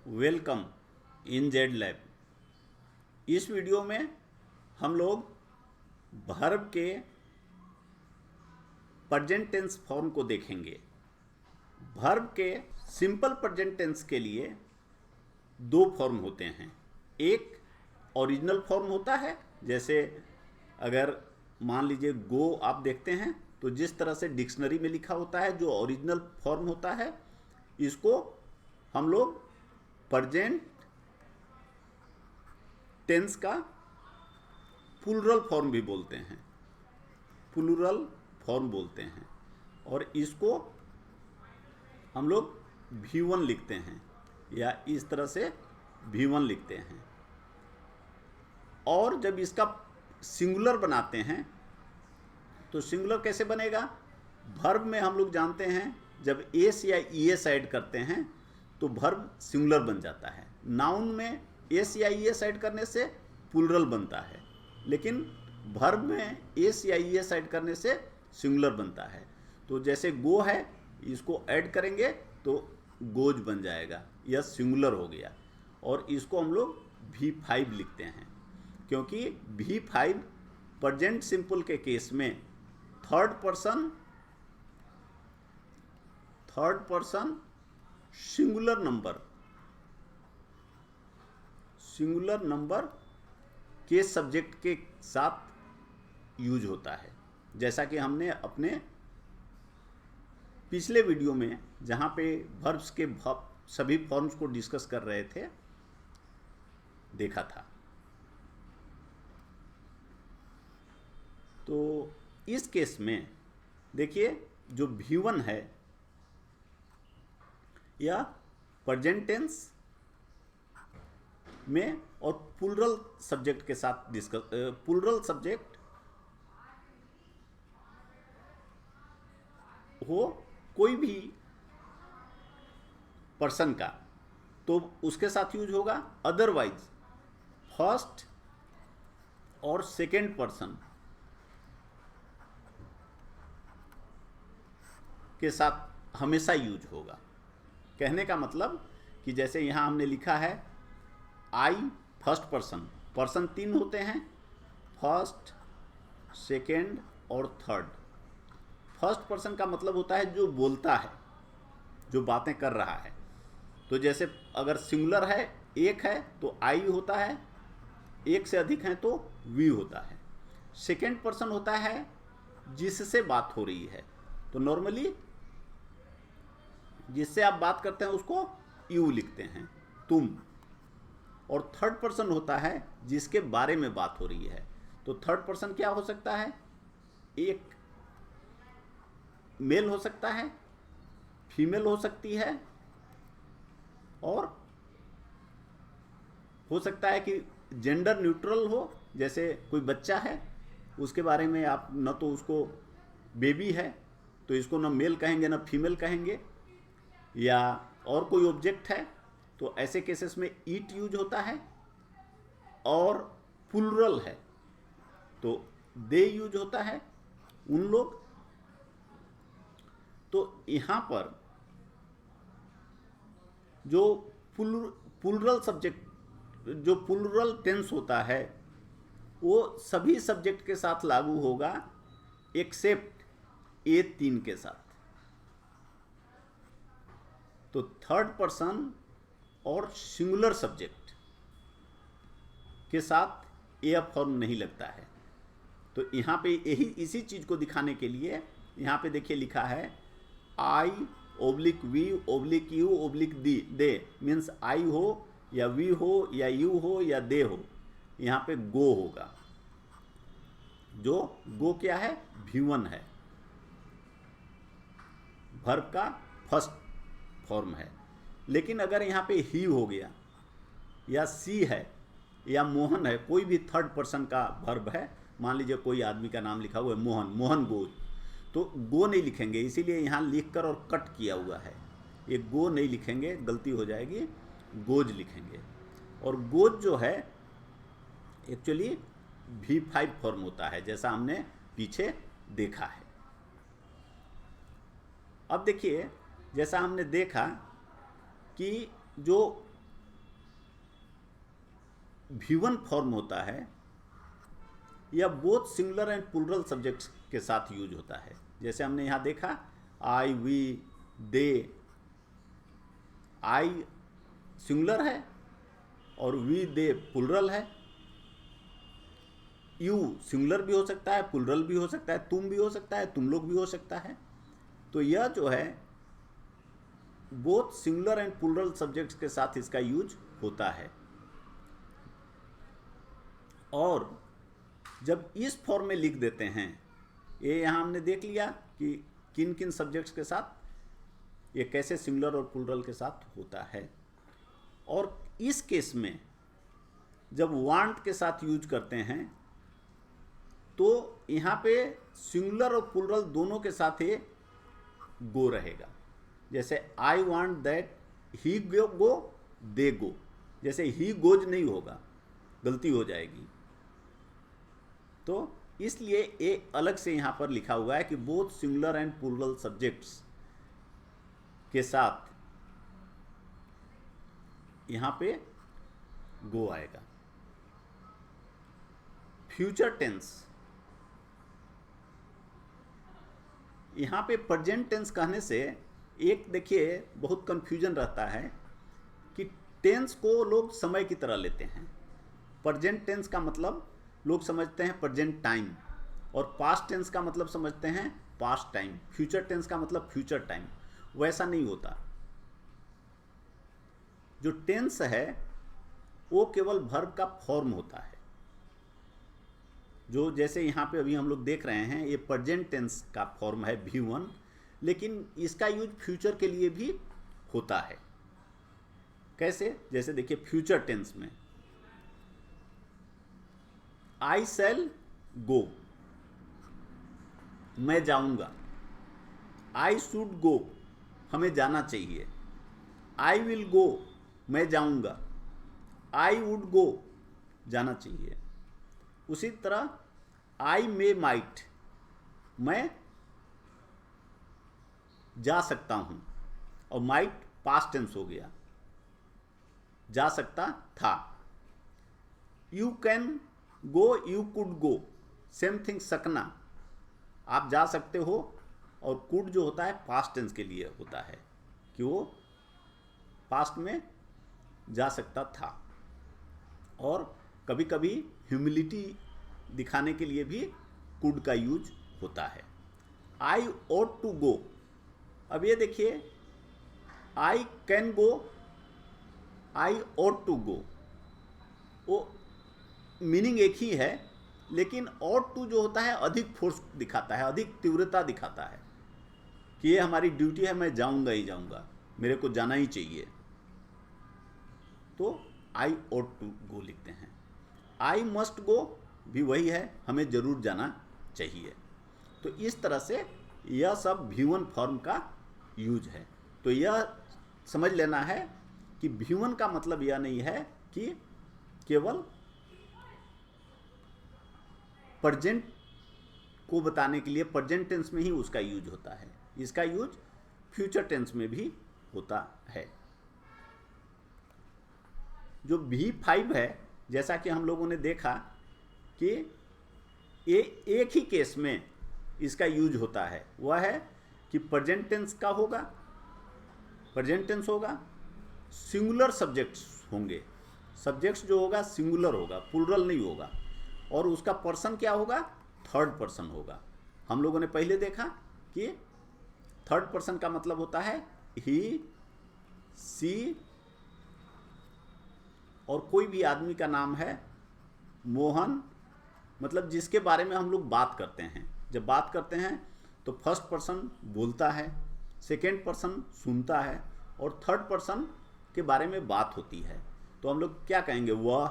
Welcome in Z lab. इस video में हम लोग वर्ब के प्रेजेंट टेंस फॉर्म को देखेंगे। वर्ब के सिंपल प्रेजेंट टेंस के लिए दो फॉर्म होते हैं। एक ओरिजिनल फॉर्म होता है, जैसे अगर मान लीजिए गो आप देखते हैं तो जिस तरह से डिक्शनरी में लिखा होता है जो ओरिजिनल फॉर्म होता है, इसको हम लोग प्रेजेंट टेंस का प्लूरल फॉर्म भी बोलते हैं, प्लूरल फॉर्म बोलते हैं। और इसको हम लोग V1 लिखते हैं या इस तरह से V1 लिखते हैं। और जब इसका सिंगुलर बनाते हैं तो सिंगुलर कैसे बनेगा? वर्ब में हम लोग जानते हैं जब एस या ईएस ऐड करते हैं तो वर्ब सिंगुलर बन जाता है। नाउन में एस या ईएस ऐड करने से प्लूरल बनता है, लेकिन वर्ब में एस या ईएस ऐड करने से सिंगुलर बनता है। तो जैसे गो है, इसको ऐड करेंगे तो गोज बन जाएगा, यह सिंगुलर हो गया। और इसको हम लोग V5 लिखते हैं, क्योंकि V5 प्रेजेंट सिंपल के केस में थर्ड पर्सन सिंगुलर नंबर के सब्जेक्ट के साथ यूज होता है। जैसा कि हमने अपने पिछले वीडियो में जहाँ पे वर्ब्स के सभी फॉर्म्स को डिस्कस कर रहे थे देखा था। तो इस केस में देखिए जो V1 है या प्रेजेंट टेंस में और प्लूरल सब्जेक्ट के साथ डिस्कस, प्लूरल सब्जेक्ट हो कोई भी पर्सन का तो उसके साथ यूज होगा। अदरवाइज फर्स्ट और सेकेंड पर्सन के साथ हमेशा यूज होगा। कहने का मतलब कि जैसे यहाँ हमने लिखा है आई फर्स्ट पर्सन तीन होते हैं, फर्स्ट, सेकेंड और थर्ड। फर्स्ट पर्सन का मतलब होता है जो बोलता है, जो बातें कर रहा है। तो जैसे अगर सिंगुलर है, एक है तो आई होता है, एक से अधिक है तो वी होता है। सेकेंड पर्सन होता है जिससे बात हो रही है, तो नॉर्मली जिससे आप बात करते हैं उसको यू लिखते हैं, तुम। और थर्ड पर्सन होता है जिसके बारे में बात हो रही है। तो थर्ड पर्सन क्या हो सकता है? एक मेल हो सकता है, फीमेल हो सकती है, और हो सकता है कि जेंडर न्यूट्रल हो। जैसे कोई बच्चा है, उसके बारे में आप न तो उसको बेबी है तो इसको न मेल कहेंगे न फीमेल कहेंगे, या और कोई ऑब्जेक्ट है तो ऐसे केसेस में ईट यूज होता है। और प्लूरल है तो दे यूज होता है, उन लोग। तो यहाँ पर जो प्लूरल सब्जेक्ट, जो प्लूरल टेंस होता है वो सभी सब्जेक्ट के साथ लागू होगा एक्सेप्ट ये तीन के साथ। तो थर्ड पर्सन और सिंगुलर सब्जेक्ट के साथ ए फॉर्म नहीं लगता है। तो यहाँ पे यही इसी चीज़ को दिखाने के लिए यहाँ पे देखिए लिखा है I oblique we oblique you oblique they, means I हो या वी हो या यू हो या दे हो। यहाँ पे गो होगा, जो गो क्या है? V1 है, वर्ब का फर्स्ट फॉर्म है। लेकिन अगर यहाँ पे ही हो गया या सी है या मोहन है, कोई भी थर्ड पर्सन का वर्ब है, मान लीजिए कोई आदमी का नाम लिखा हुआ है मोहन, मोहन गोज, तो गो नहीं लिखेंगे, इसीलिए यहाँ लिखकर और कट किया हुआ है। ये गो नहीं लिखेंगे, गलती हो जाएगी, गोज लिखेंगे। और गोज जो है एक्चुअली V5 फॉर्म होता है, जैसा हमने पीछे देखा है। अब देखिए जैसा हमने देखा कि जो V1 फॉर्म होता है यह both singular and plural subjects के साथ यूज होता है। जैसे हमने यहाँ देखा आई, वी, दे। आई सिंगुलर है और वी, दे प्लूरल है। यू सिंगुलर भी हो सकता है, प्लूरल भी हो सकता है, तुम भी हो सकता है, तुम लोग भी हो सकता है। तो यह जो है both singular and plural subjects के साथ इसका यूज होता है। और जब इस फॉर्म में लिख देते हैं, ये यहाँ हमने देख लिया कि किन किन सब्जेक्ट्स के साथ ये कैसे सिंगुलर और प्लूरल के साथ होता है। और इस केस में जब वांट के साथ यूज करते हैं तो यहाँ पे सिंगुलर और प्लूरल दोनों के साथ ये गो रहेगा। जैसे आई वांट दैट ही गो, दे गो। जैसे ही गोज नहीं होगा, गलती हो जाएगी। तो इसलिए ये अलग से यहाँ पर लिखा हुआ है कि both singular and plural subjects के साथ यहाँ पे गो आएगा। फ्यूचर टेंस, यहाँ पे प्रेजेंट टेंस कहने से एक देखिए बहुत कंफ्यूजन रहता है कि टेंस को लोग समय की तरह लेते हैं। प्रेजेंट टेंस का मतलब लोग समझते हैं प्रेजेंट टाइम, और पास्ट टेंस का मतलब समझते हैं पास्ट टाइम। फ्यूचर टेंस का मतलब फ्यूचर टाइम। वैसा नहीं होता। जो टेंस है वो केवल वर्ब का फॉर्म होता है। जो जैसे यहाँ पे अभी हम लोग देख रहे हैं ये प्रेजेंट टेंस का फॉर्म है V1, लेकिन इसका यूज फ्यूचर के लिए भी होता है। कैसे? जैसे देखिए फ्यूचर टेंस में आई शैल गो, मैं जाऊंगा। आई शुड गो, हमें जाना चाहिए। आई विल गो, मैं जाऊंगा। आई वुड गो, जाना चाहिए। उसी तरह आई मे माइट, मैं जा सकता हूं, और माइट पास्ट टेंस हो गया, जा सकता था। You can go, you could go, same thing सकना, आप जा सकते हो, और कुड जो होता है पास्ट टेंस के लिए होता है कि वो पास्ट में जा सकता था। और कभी कभी ह्यूमिलिटी दिखाने के लिए भी कुड का यूज होता है। आई ought टू गो, अब ये देखिए I can go, I ought to go, वो मीनिंग एक ही है, लेकिन ought टू जो होता है अधिक फोर्स दिखाता है, अधिक तीव्रता दिखाता है कि ये हमारी ड्यूटी है, मैं जाऊंगा ही जाऊंगा, मेरे को जाना ही चाहिए। तो आई ought टू गो लिखते हैं। आई मस्ट गो भी वही है, हमें जरूर जाना चाहिए। तो इस तरह से यह सब V1 फॉर्म का यूज है। तो यह समझ लेना है कि V1 का मतलब यह नहीं है कि केवल प्रेजेंट को बताने के लिए प्रेजेंट टेंस में ही उसका यूज होता है। इसका यूज फ्यूचर टेंस में भी होता है। जो V5 है, जैसा कि हम लोगों ने देखा कि ये एक ही केस में इसका यूज होता है, वह है कि प्रेजेंट टेंस का होगा, प्रेजेंट टेंस होगा, सिंगुलर सब्जेक्ट्स होंगे, सब्जेक्ट्स जो होगा सिंगुलर होगा, प्लूरल नहीं होगा, और उसका पर्सन क्या होगा? थर्ड पर्सन होगा। हम लोगों ने पहले देखा कि थर्ड पर्सन का मतलब होता है ही, सी, और कोई भी आदमी का नाम है मोहन, मतलब जिसके बारे में हम लोग बात करते हैं। जब बात करते हैं तो फर्स्ट पर्सन बोलता है, सेकेंड पर्सन सुनता है, और थर्ड पर्सन के बारे में बात होती है। तो हम लोग क्या कहेंगे? वह,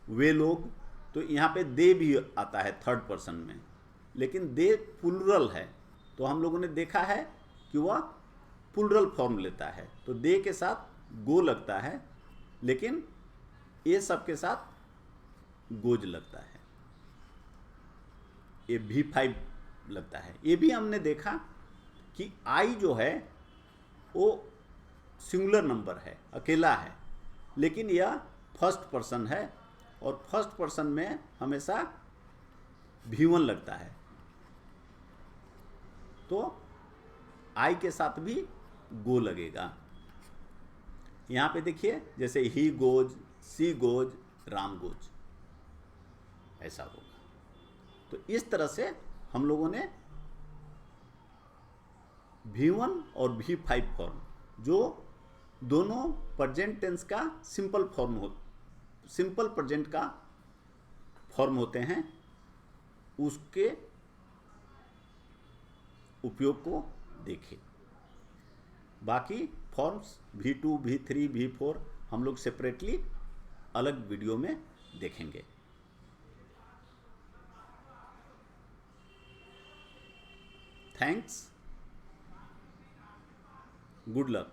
वे लोग। तो यहाँ पे दे भी आता है थर्ड पर्सन में, लेकिन दे प्लूरल है, तो हम लोगों ने देखा है कि वह प्लूरल फॉर्म लेता है। तो दे के साथ गो लगता है, लेकिन ये सब के साथ गोज लगता है। ये V5 लगता है। ये भी हमने देखा कि आई जो है वो सिंगुलर नंबर है, अकेला है, लेकिन यह फर्स्ट पर्सन है, और फर्स्ट पर्सन में हमेशा V1 लगता है, तो I के साथ भी गो लगेगा। यहाँ पे देखिए, जैसे ही goes, she goes, Ram goes, ऐसा होगा। तो इस तरह से हम लोगों ने V1 और V5 फॉर्म, जो दोनों प्रेजेंट टेंस का सिंपल प्रेजेंट का फॉर्म होते हैं, उसके उपयोग को देखें। बाकी फॉर्म्स V2, V3, V4 हम लोग सेपरेटली अलग वीडियो में देखेंगे। Thanks, good luck.